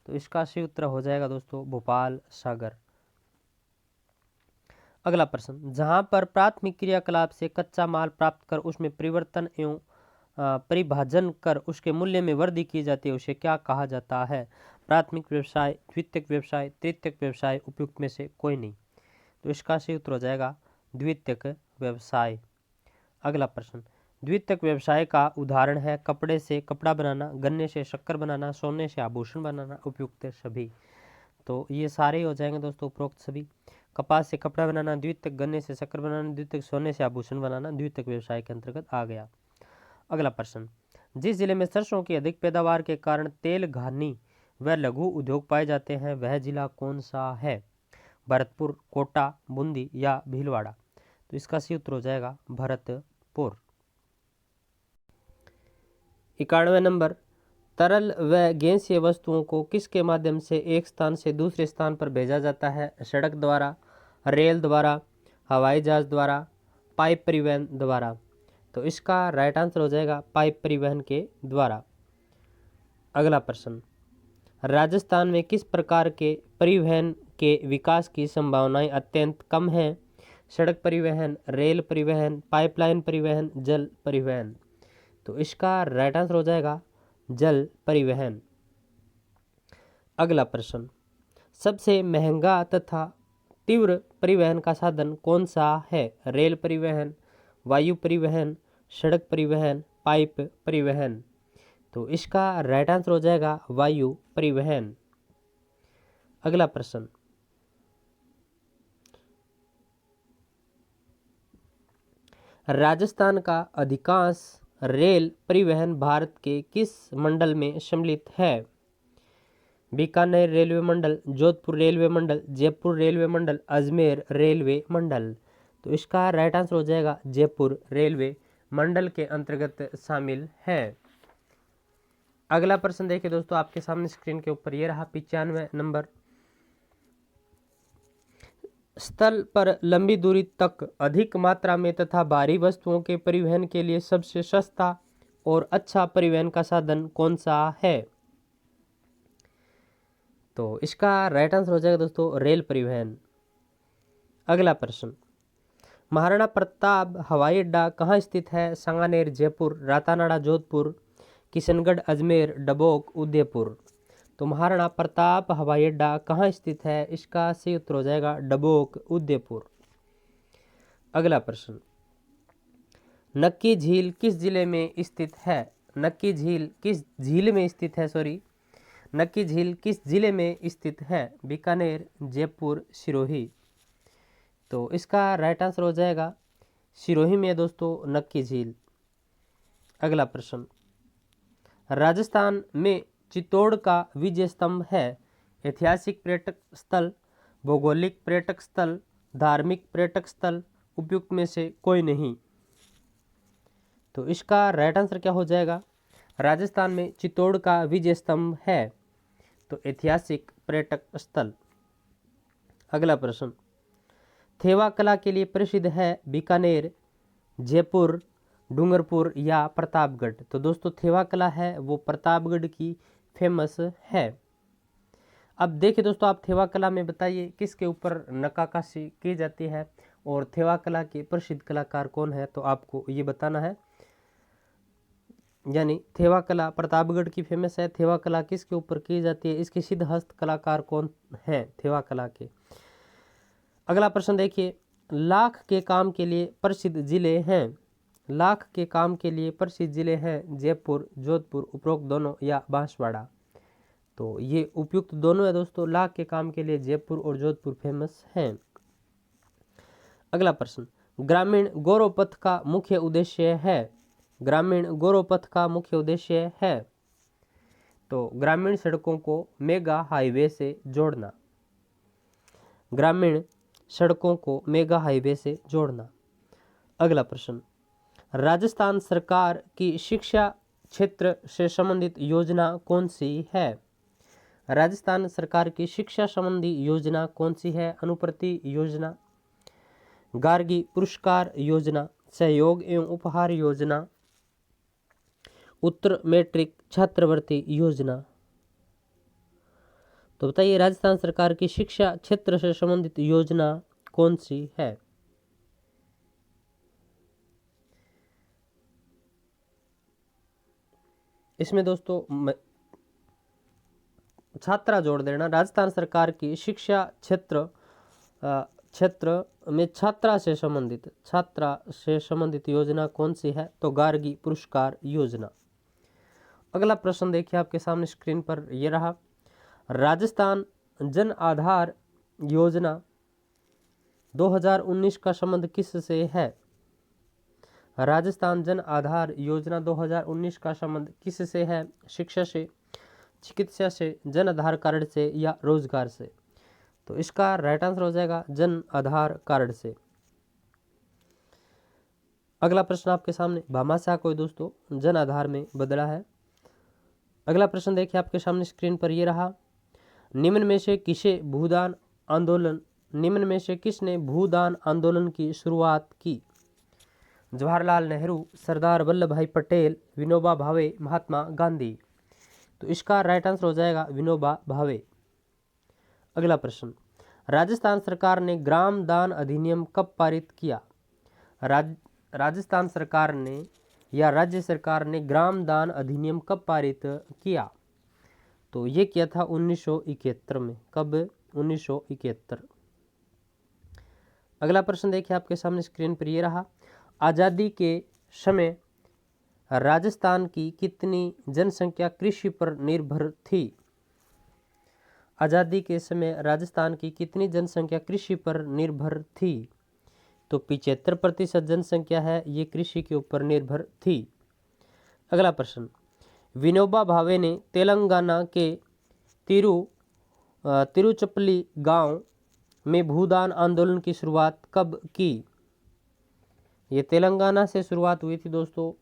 तो इसका सही उत्तर हो जाएगा दोस्तों भोपाल सागर। अगला प्रश्न, जहां पर प्राथमिक क्रियाकलाप से कच्चा माल प्राप्त कर उसमें परिवर्तन एवं परिभाजन कर उसके मूल्य में वृद्धि की जाती है, उसे क्या कहा जाता है? प्राथमिक व्यवसाय, द्वितीयक व्यवसाय, तृतीयक व्यवसाय, उपयुक्त में से कोई नहीं? तो इसका सही उत्तर हो जाएगा द्वितीयक व्यवसाय। अगला प्रश्न, द्वितीयक व्यवसाय का उदाहरण है कपड़े से कपड़ा बनाना, गन्ने से शक्कर बनाना, सोने से आभूषण बनाना। उपयुक्त सभी, तो ये सारे हो जाएंगे दोस्तों उपरोक्त सभी। कपास से कपड़ा बनाना द्वितीयक, गन्ने से शक्कर बनाना द्वितीयक, सोने से आभूषण बनाना द्वितीयक व्यवसाय के अंतर्गत आ गया। अगला प्रश्न, जिस जिले में सरसों की अधिक पैदावार के कारण तेल घानी व लघु उद्योग पाए जाते हैं वह जिला कौन सा है? भरतपुर, कोटा, बूंदी या भीलवाड़ा। तो इसका सही उत्तर हो जाएगा भरतपुर। 91 नंबर, तरल व गैसीय वस्तुओं को किसके माध्यम से एक स्थान से दूसरे स्थान पर भेजा जाता है? सड़क द्वारा, रेल द्वारा, हवाई जहाज द्वारा, पाइप परिवहन द्वारा। तो इसका राइट आंसर हो जाएगा पाइप परिवहन के द्वारा। अगला प्रश्न, राजस्थान में किस प्रकार के परिवहन के विकास की संभावनाएं अत्यंत कम हैं? सड़क परिवहन, रेल परिवहन, पाइपलाइन परिवहन, जल परिवहन। तो इसका राइट आंसर हो जाएगा जल परिवहन। अगला प्रश्न, सबसे महंगा तथा तीव्र परिवहन का साधन कौन सा है? रेल परिवहन, वायु परिवहन, सड़क परिवहन, पाइप परिवहन। तो इसका राइट आंसर हो जाएगा वायु परिवहन। अगला प्रश्न, राजस्थान का अधिकांश रेल परिवहन भारत के किस मंडल में सम्मिलित है? बीकानेर रेलवे मंडल, जोधपुर रेलवे मंडल, जयपुर रेलवे मंडल, अजमेर रेलवे मंडल। तो इसका राइट आंसर हो जाएगा जयपुर रेलवे मंडल के अंतर्गत शामिल है। अगला प्रश्न देखिए दोस्तों आपके सामने स्क्रीन के ऊपर ये रहा 95 नंबर, स्थल पर लंबी दूरी तक अधिक मात्रा में तथा भारी वस्तुओं के परिवहन के लिए सबसे सस्ता और अच्छा परिवहन का साधन कौन सा है? तो इसका राइट आंसर हो जाएगा दोस्तों रेल परिवहन। अगला प्रश्न, महाराणा प्रताप हवाई अड्डा कहाँ स्थित है? सांगानेर, जयपुर, रातानाडा, जोधपुर, किशनगढ़, अजमेर, डबोक, उदयपुर। तो महाराणा प्रताप हवाई अड्डा कहाँ स्थित है? इसका सही उत्तर हो जाएगा डबोक, उदयपुर। अगला प्रश्न, नक्की झील किस जिले में स्थित है? नक्की झील किस झील में स्थित है? नक्की झील किस जिले में स्थित है? बीकानेर, जयपुर, सिरोही। तो इसका राइट आंसर हो जाएगा सिरोही में दोस्तों नक्की झील। अगला प्रश्न, राजस्थान में चित्तौड़ का विजय स्तंभ है ऐतिहासिक पर्यटक स्थल, भौगोलिक पर्यटक स्थल, धार्मिक पर्यटक स्थल, उपयुक्त में से कोई नहीं। तो इसका राइट आंसर क्या हो जाएगा? राजस्थान में चित्तौड़ का विजय स्तंभ है तो ऐतिहासिक पर्यटक स्थल। अगला प्रश्न, थेवा कला के लिए प्रसिद्ध है बीकानेर, जयपुर, डूंगरपुर या प्रतापगढ़। तो दोस्तों थेवा कला है वो प्रतापगढ़ की फेमस है। अब देखिए दोस्तों आप थेवा कला में बताइए किसके ऊपर नक्काशी की जाती है और थेवा कला के प्रसिद्ध कलाकार कौन है? तो आपको ये बताना है। यानी थेवा कला प्रतापगढ़ की फेमस है, थेवा कला किसके ऊपर की जाती है, इसके सिद्ध हस्त कलाकार कौन है थेवा कला के। अगला प्रश्न देखिए, लाख के काम के लिए प्रसिद्ध जिले हैं। लाख के काम के लिए प्रसिद्ध जिले हैं जयपुर, जोधपुर, उपरोक्त दोनों या बांसवाड़ा। तो ये उपयुक्त दोनों है दोस्तों, लाख के काम के लिए जयपुर और जोधपुर फेमस हैं। अगला प्रश्न, ग्रामीण गौरव पथ का मुख्य उद्देश्य है। ग्रामीण गौरव पथ का मुख्य उद्देश्य है तो ग्रामीण सड़कों को मेगा हाईवे से जोड़ना। ग्रामीण सड़कों को मेगा हाईवे से जोड़ना। अगला प्रश्न, राजस्थान सरकार की शिक्षा क्षेत्र से संबंधित योजना कौन सी है? राजस्थान सरकार की शिक्षा संबंधी योजना कौन सी है? अनुप्रति योजना, गार्गी पुरस्कार योजना, सहयोग एवं उपहार योजना, उत्तर मैट्रिक छात्रवृत्ति योजना। तो बताइए राजस्थान सरकार की शिक्षा क्षेत्र से संबंधित योजना कौन सी है? इसमें दोस्तों छात्रा जोड़ देना। राजस्थान सरकार की शिक्षा क्षेत्र क्षेत्र में छात्रा से संबंधित योजना कौन सी है? तो गार्गी पुरस्कार योजना। अगला प्रश्न देखिए आपके सामने स्क्रीन पर ये रहा, राजस्थान जन आधार योजना 2019 का संबंध किससे है? राजस्थान जन आधार योजना 2019 का संबंध किससे है? शिक्षा से, चिकित्सा से, जन आधार कार्ड से या रोजगार से? तो इसका राइट आंसर हो जाएगा जन आधार कार्ड से। अगला प्रश्न आपके सामने, भामाशाह को दोस्तों जन आधार में बदला है। अगला प्रश्न देखिए आपके सामने स्क्रीन पर ये रहा, निम्न में से किसने भूदान आंदोलन की शुरुआत की? जवाहरलाल नेहरू, सरदार वल्लभ भाई पटेल, विनोबा भावे, महात्मा गांधी? तो इसका राइट आंसर हो जाएगा विनोबा भावे। अगला प्रश्न, राजस्थान सरकार ने ग्राम दान अधिनियम कब पारित किया? राजस्थान सरकार ने या राज्य सरकार ने ग्राम दान अधिनियम कब पारित किया? तो ये किया था 1971 में। कब? 1971। अगला प्रश्न देखिए आपके सामने स्क्रीन पर ये रहा, आज़ादी के समय राजस्थान की कितनी जनसंख्या कृषि पर निर्भर थी? आज़ादी के समय राजस्थान की कितनी जनसंख्या कृषि पर निर्भर थी? तो 75% जनसंख्या है ये कृषि के ऊपर निर्भर थी। अगला प्रश्न, विनोबा भावे ने तेलंगाना के तिरुचिरापल्ली गांव में भूदान आंदोलन की शुरुआत कब की? ये तेलंगाना से शुरुआत हुई थी दोस्तों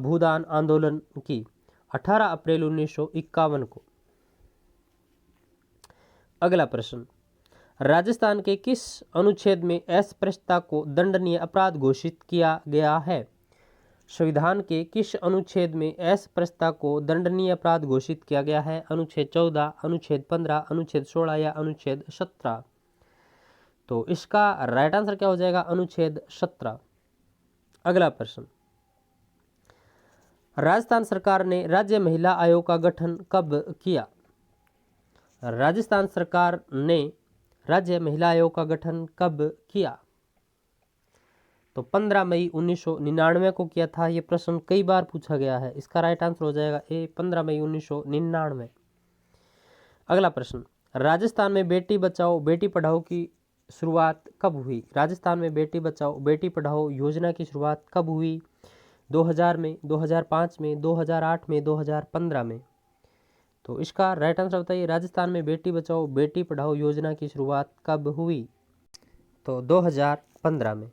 भूदान आंदोलन की 18 अप्रैल 1951 को। अगला प्रश्न, राजस्थान के किस अनुच्छेद में अस्पृश्यता को दंडनीय अपराध घोषित किया गया है? संविधान के किस अनुच्छेद में अस्पृश्यता को दंडनीय अपराध घोषित किया गया है? अनुच्छेद 14, अनुच्छेद 15, अनुच्छेद 16 या अनुच्छेद 17? तो इसका राइट आंसर क्या हो जाएगा? अनुच्छेद 17। अगला प्रश्न, राजस्थान सरकार ने राज्य महिला आयोग का गठन कब किया? राजस्थान सरकार ने राज्य महिला आयोग का गठन कब किया? तो 15 मई 1999 को किया था। ये प्रश्न कई बार पूछा गया है। इसका राइट आंसर हो जाएगा ए 15 मई 1999। अगला प्रश्न, राजस्थान में बेटी बचाओ बेटी पढ़ाओ की शुरुआत कब हुई? राजस्थान में बेटी बचाओ बेटी पढ़ाओ योजना की शुरुआत कब हुई? 2000 में, 2005 में, 2008 में, 2015 में? तो इसका राइट आंसर बताइए, राजस्थान में बेटी बचाओ बेटी पढ़ाओ योजना की शुरुआत कब हुई? तो 2015 में।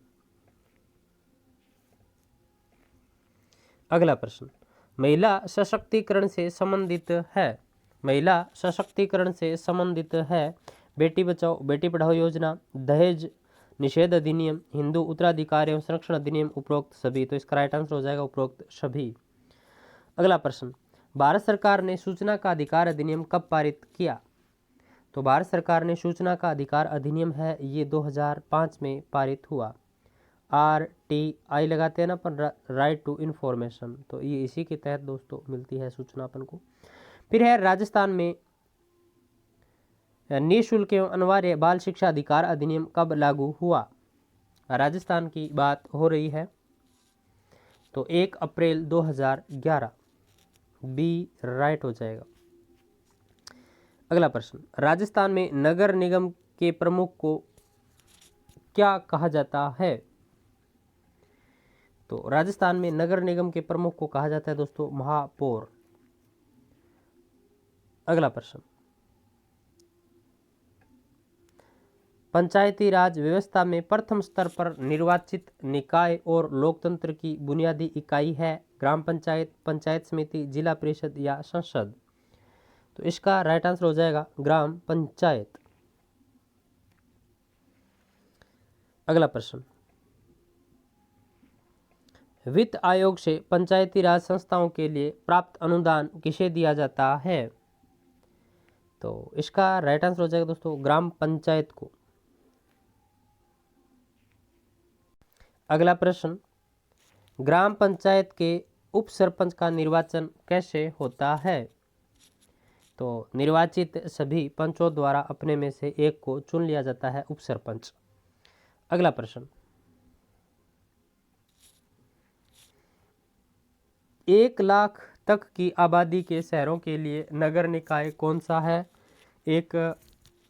अगला प्रश्न, महिला सशक्तिकरण से संबंधित है। महिला सशक्तिकरण से संबंधित है बेटी बचाओ बेटी पढ़ाओ योजना, दहेज निषेध अधिनियम, हिंदू उत्तराधिकार एवं संरक्षण अधिनियम, उपरोक्त सभी? तो इसका राइट आंसर हो जाएगा उपरोक्त सभी। अगला प्रश्न, भारत सरकार ने सूचना का अधिकार अधिनियम कब पारित किया? तो भारत सरकार ने सूचना का अधिकार अधिनियम है ये 2005 में पारित हुआ। RTI लगाते हैं ना अपन, राइट टू इन्फॉर्मेशन, तो ये इसी के तहत दोस्तों मिलती है सूचना अपन को। फिर है, राजस्थान में निःशुल्क एवं अनिवार्य बाल शिक्षा अधिकार अधिनियम कब लागू हुआ? राजस्थान की बात हो रही है, तो 1 अप्रैल 2011। बी राइट हो जाएगा। अगला प्रश्न, राजस्थान में नगर निगम के प्रमुख को क्या कहा जाता है? तो राजस्थान में नगर निगम के प्रमुख को कहा जाता है दोस्तों महापौर। अगला प्रश्न, पंचायती राज व्यवस्था में प्रथम स्तर पर निर्वाचित निकाय और लोकतंत्र की बुनियादी इकाई है ग्राम पंचायत, पंचायत समिति, जिला परिषद या संसद? तो इसका राइट आंसर हो जाएगा ग्राम पंचायत। अगला प्रश्न, वित्त आयोग से पंचायती राज संस्थाओं के लिए प्राप्त अनुदान किसे दिया जाता है? तो इसका राइट आंसर हो जाएगा दोस्तों ग्राम पंचायत को। अगला प्रश्न, ग्राम पंचायत के उप सरपंच का निर्वाचन कैसे होता है? तो निर्वाचित सभी पंचों द्वारा अपने में से एक को चुन लिया जाता है उप सरपंच। अगला प्रश्न, 1 लाख तक की आबादी के शहरों के लिए नगर निकाय कौन सा है? एक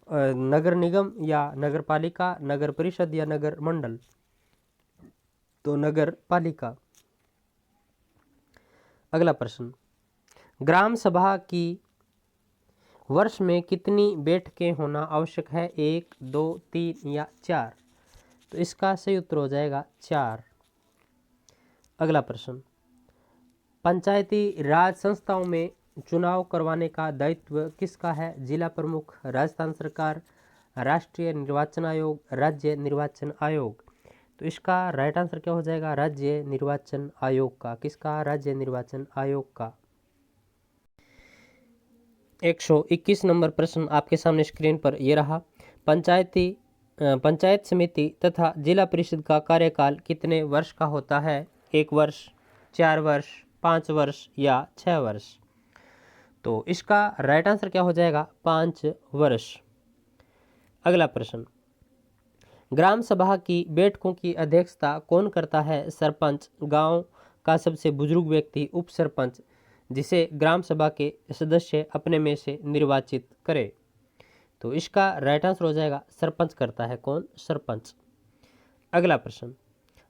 नगर निगम या नगर पालिका, नगर परिषद या नगर मंडल? तो नगर पालिका। अगला प्रश्न, ग्राम सभा की वर्ष में कितनी बैठकें होना आवश्यक है? 1, 2, 3 या 4? तो इसका सही उत्तर हो जाएगा 4। अगला प्रश्न, पंचायती राज संस्थाओं में चुनाव करवाने का दायित्व किसका है? जिला प्रमुख, राजस्थान सरकार, राष्ट्रीय निर्वाचन आयोग, राज्य निर्वाचन आयोग? तो इसका राइट आंसर क्या हो जाएगा? राज्य निर्वाचन आयोग का। किसका? राज्य निर्वाचन आयोग का। 121 नंबर प्रश्न आपके सामने स्क्रीन पर ये रहा, पंचायत समिति तथा जिला परिषद का कार्यकाल कितने वर्ष का होता है? 1 वर्ष, 4 वर्ष, 5 वर्ष या 6 वर्ष? तो इसका राइट आंसर क्या हो जाएगा? 5 वर्ष। अगला प्रश्न, ग्राम सभा की बैठकों की अध्यक्षता कौन करता है? सरपंच, गांव का सबसे बुजुर्ग व्यक्ति, उप सरपंच, जिसे ग्राम सभा के सदस्य अपने में से निर्वाचित करे? तो इसका राइट आंसर हो जाएगा सरपंच करता है। कौन? सरपंच। अगला प्रश्न,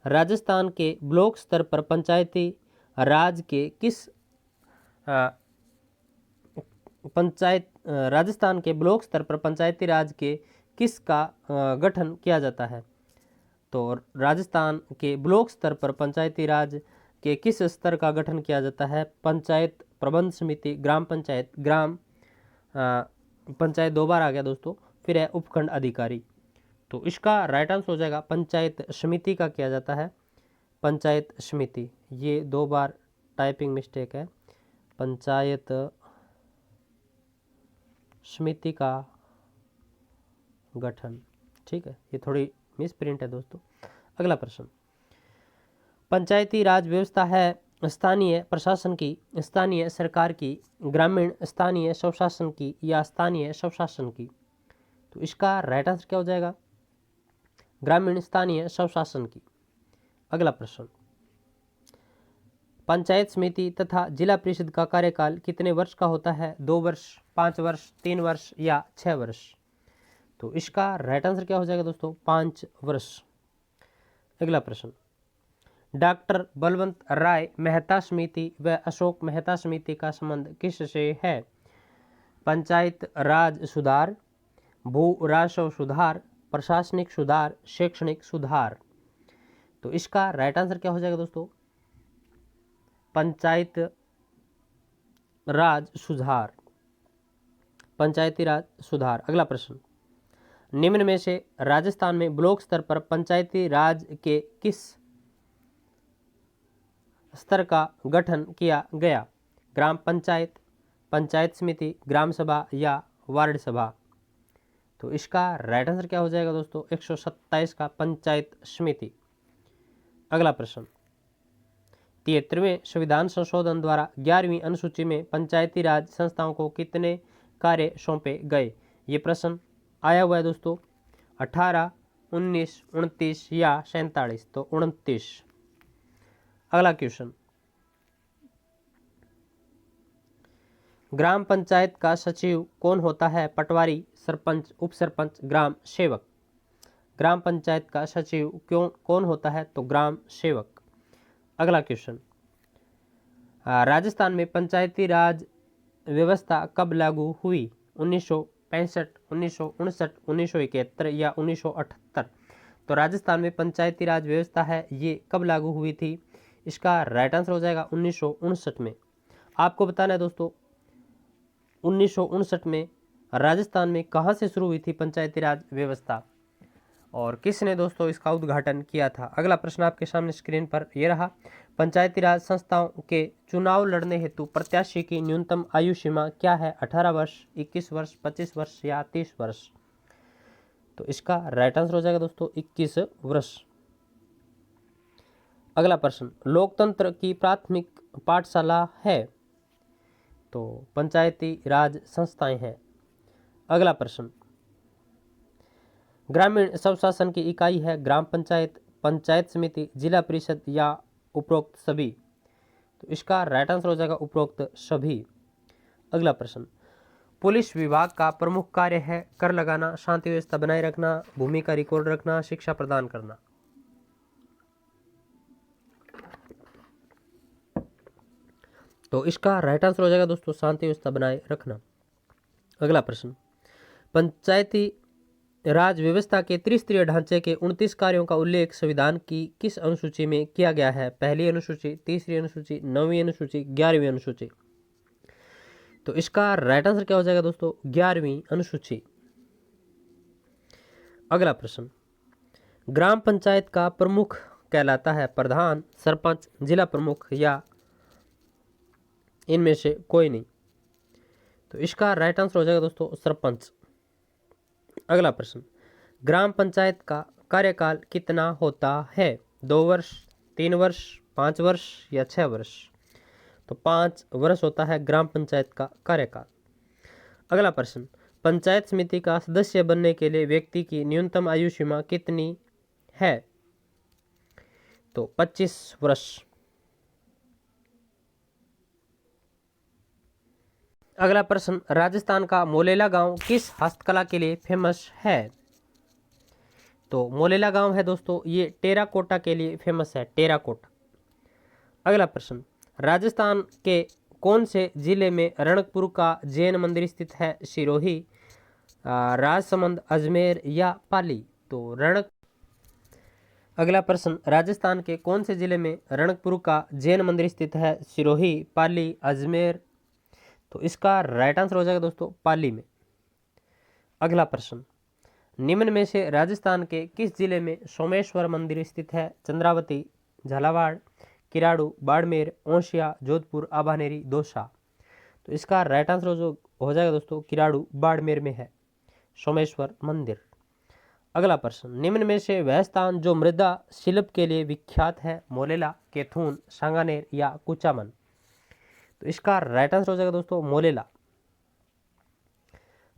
राजस्थान के ब्लॉक स्तर पर पंचायती राज के किस राजस्थान के ब्लॉक स्तर पर पंचायती राज के किसका गठन किया जाता है? तो राजस्थान के ब्लॉक स्तर पर पंचायती राज के किस स्तर का गठन किया जाता है? पंचायत प्रबंध समिति, ग्राम पंचायत, ग्राम पंचायत 2 बार आ गया दोस्तों, फिर है उपखंड अधिकारी। तो इसका राइट आंसर हो जाएगा पंचायत समिति का किया जाता है। पंचायत समिति, ये 2 बार टाइपिंग मिस्टेक है, पंचायत समिति का गठन। ठीक है, ये थोड़ी मिस प्रिंट है दोस्तों। अगला प्रश्न, पंचायती राज व्यवस्था है स्थानीय प्रशासन की, स्थानीय सरकार की, ग्रामीण स्थानीय स्वशासन की या स्थानीय स्वशासन की? तो इसका राइट आंसर क्या हो जाएगा? ग्रामीण स्थानीय स्वशासन की। अगला प्रश्न, पंचायत समिति तथा जिला परिषद का कार्यकाल कितने वर्ष का होता है? 2 वर्ष, 5 वर्ष, 3 वर्ष या 6 वर्ष? तो इसका राइट आंसर क्या हो जाएगा दोस्तों? 5 वर्ष। अगला प्रश्न, डॉक्टर बलवंत राय मेहता समिति व अशोक मेहता समिति का संबंध किससे है? पंचायत राज सुधार, भू राजस्व सुधार, प्रशासनिक सुधार, शैक्षणिक सुधार? तो इसका राइट आंसर क्या हो जाएगा दोस्तों? पंचायत राज सुधार, पंचायती राज सुधार। अगला प्रश्न, निम्न में से राजस्थान में ब्लॉक स्तर पर पंचायती राज के किस स्तर का गठन किया गया? ग्राम पंचायत, पंचायत समिति, ग्राम सभा या वार्ड सभा? तो इसका राइट आंसर क्या हो जाएगा दोस्तों? 127 का पंचायत समिति। अगला प्रश्न, 73वें संविधान संशोधन द्वारा 11वीं अनुसूची में पंचायती राज संस्थाओं को कितने कार्य सौंपे गए? ये प्रश्न आया हुआ है दोस्तों, 18, 19, 29 या 47? तो 29। अगला क्वेश्चन, ग्राम पंचायत का सचिव कौन होता है? पटवारी, सरपंच, उप सरपंच, ग्राम सेवक? ग्राम पंचायत का सचिव कौन होता है? तो ग्राम सेवक। अगला क्वेश्चन, राजस्थान में पंचायती राज व्यवस्था कब लागू हुई? 1965, 1959, 1971 या 1978? तो राजस्थान में पंचायती राज व्यवस्था है ये कब लागू हुई थी? इसका राइट आंसर हो जाएगा 1959 में। आपको बताना है दोस्तों, 1959 में राजस्थान में कहाँ से शुरू हुई थी पंचायती राज व्यवस्था और किसने दोस्तों इसका उद्घाटन किया था? अगला प्रश्न आपके सामने स्क्रीन पर यह रहा, पंचायती राज संस्थाओं के चुनाव लड़ने हेतु प्रत्याशी की न्यूनतम आयु सीमा क्या है? 18 वर्ष, 21 वर्ष, 25 वर्ष या 30 वर्ष? तो इसका राइट आंसर हो जाएगा दोस्तों 21 वर्ष। अगला प्रश्न, लोकतंत्र की प्राथमिक पाठशाला है? तो पंचायती राज संस्थाएं हैं। अगला प्रश्न, ग्रामीण स्वशासन की इकाई है ग्राम पंचायत, पंचायत समिति, जिला परिषद या उपरोक्त सभी। तो इसका राइट आंसर हो जाएगा उपरोक्त सभी। अगला प्रश्न, पुलिस विभाग का प्रमुख कार्य है कर लगाना, शांति व्यवस्था बनाए रखना, भूमि का रिकॉर्ड रखना, शिक्षा प्रदान करना। तो इसका राइट आंसर हो जाएगा दोस्तों शांति व्यवस्था बनाए रखना। अगला प्रश्न, पंचायती राज व्यवस्था के त्रिस्तरीय ढांचे के 29 कार्यों का उल्लेख संविधान की किस अनुसूची में किया गया है? पहली अनुसूची, तीसरी अनुसूची, 9वीं अनुसूची, 11वीं अनुसूची। तो इसका राइट आंसर क्या हो जाएगा दोस्तों? 11वीं अनुसूची। अगला प्रश्न, ग्राम पंचायत का प्रमुख कहलाता है प्रधान, सरपंच, जिला प्रमुख या इनमें से कोई नहीं? तो इसका राइट आंसर हो जाएगा दोस्तों सरपंच। अगला प्रश्न, ग्राम पंचायत का कार्यकाल कितना होता है? 2 वर्ष, 3 वर्ष, 5 वर्ष या 6 वर्ष? तो 5 वर्ष होता है ग्राम पंचायत का कार्यकाल। अगला प्रश्न, पंचायत समिति का सदस्य बनने के लिए व्यक्ति की न्यूनतम आयु सीमा कितनी है? तो 25 वर्ष। अगला प्रश्न, राजस्थान का मोलेला गांव किस हस्तकला के लिए फेमस है? तो मोलेला गांव है दोस्तों ये टेराकोटा के लिए फेमस है, टेराकोटा। अगला प्रश्न, राजस्थान के कौन से जिले में रणकपुर का जैन मंदिर स्थित है? सिरोही, राजसमंद, अजमेर या पाली? तो अगला प्रश्न, राजस्थान के कौन से जिले में रणकपुर का जैन मंदिर स्थित है? सिरोही, पाली, अजमेर? तो इसका राइट आंसर हो जाएगा दोस्तों पाली में। अगला प्रश्न, निम्न में से राजस्थान के किस जिले में सोमेश्वर मंदिर स्थित है? चंद्रावती, झालावाड़, किराड़ू, बाड़मेर, ओंसिया, जोधपुर, आभानेरी, दौसा? तो इसका राइट आंसर हो जाएगा दोस्तों किराड़ू, बाड़मेर में है सोमेश्वर मंदिर। अगला प्रश्न, निम्न में से वह स्थान जो मृदा शिल्प के लिए विख्यात है? मोलेला, कैथून, सांगानेर या कुचामन? तो इसका राइट आंसर हो जाएगा दोस्तों मोलेला।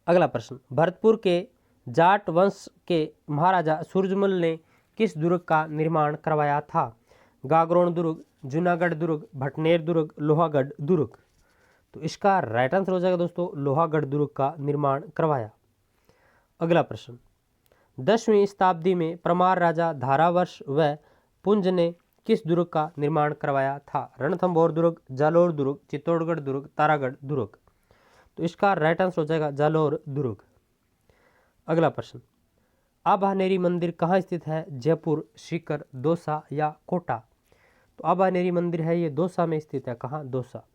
अगला प्रश्न, भरतपुर के जाट वंश के महाराजा सूरजमल ने किस दुर्ग का निर्माण करवाया था? गागरोन दुर्ग, जूनागढ़ दुर्ग, भटनेर दुर्ग, लोहागढ़ दुर्ग? तो इसका राइट आंसर हो जाएगा दोस्तों लोहागढ़ दुर्ग का निर्माण करवाया। अगला प्रश्न, 10वीं शताब्दी में परमार राजा धारावर्ष व पुंज ने किस दुर्ग का निर्माण करवाया था? रणथंभौर दुर्ग, जालोर दुर्ग, चित्तौड़गढ़ दुर्ग, तारागढ़ दुर्ग? तो इसका राइट आंसर हो जाएगा जालोर दुर्ग। अगला प्रश्न, आभानेरी मंदिर कहाँ स्थित है? जयपुर, सीकर, दौसा या कोटा? तो आभानेरी मंदिर है ये दौसा में स्थित है। कहाँ? दौसा।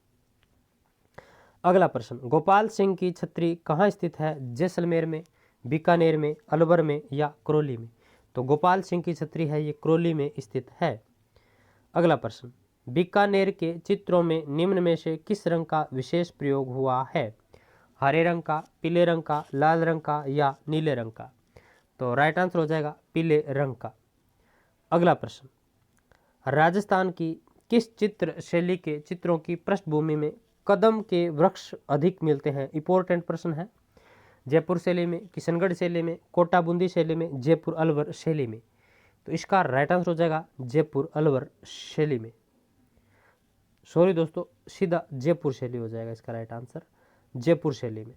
अगला प्रश्न, गोपाल सिंह की छतरी कहाँ स्थित है? जैसलमेर में, बीकानेर में, अलवर में या करौली में? तो गोपाल सिंह की छतरी है ये करौली में स्थित है। अगला प्रश्न, बीकानेर के चित्रों में निम्न में से किस रंग का विशेष प्रयोग हुआ है? हरे रंग का, पीले रंग का, लाल रंग का या नीले रंग का? तो राइट आंसर हो जाएगा पीले रंग का। अगला प्रश्न, राजस्थान की किस चित्र शैली के चित्रों की पृष्ठभूमि में कदम के वृक्ष अधिक मिलते हैं? इंपॉर्टेंट प्रश्न है। जयपुर शैली में, किशनगढ़ शैली में, कोटा बूंदी शैली में, जयपुर अलवर शैली में? तो इसका राइट आंसर हो जाएगा जयपुर अलवर शैली में। सॉरी दोस्तों, सीधा जयपुर शैली हो जाएगा इसका राइट आंसर, जयपुर शैली में।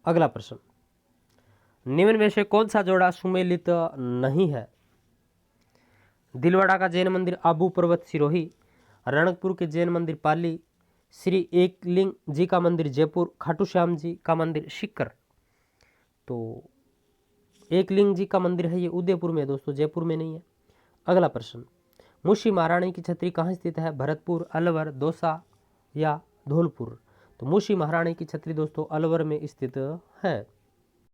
अगला प्रश्न, निम्न में से कौन सा जोड़ा सुमेलित नहीं है? दिलवाड़ा का जैन मंदिर आबू पर्वत सिरोही, रणकपुर के जैन मंदिर पाली, श्री एकलिंग जी का मंदिर जयपुर, खाटू श्याम जी का मंदिर सीकर? तो एकलिंग जी का मंदिर है ये उदयपुर में दोस्तों, जयपुर में नहीं है। अगला प्रश्न, मुशी महारानी की छतरी कहाँ स्थित है? भरतपुर, अलवर, दौसा या धौलपुर? तो मुशी महारानी की छतरी दोस्तों अलवर में स्थित है।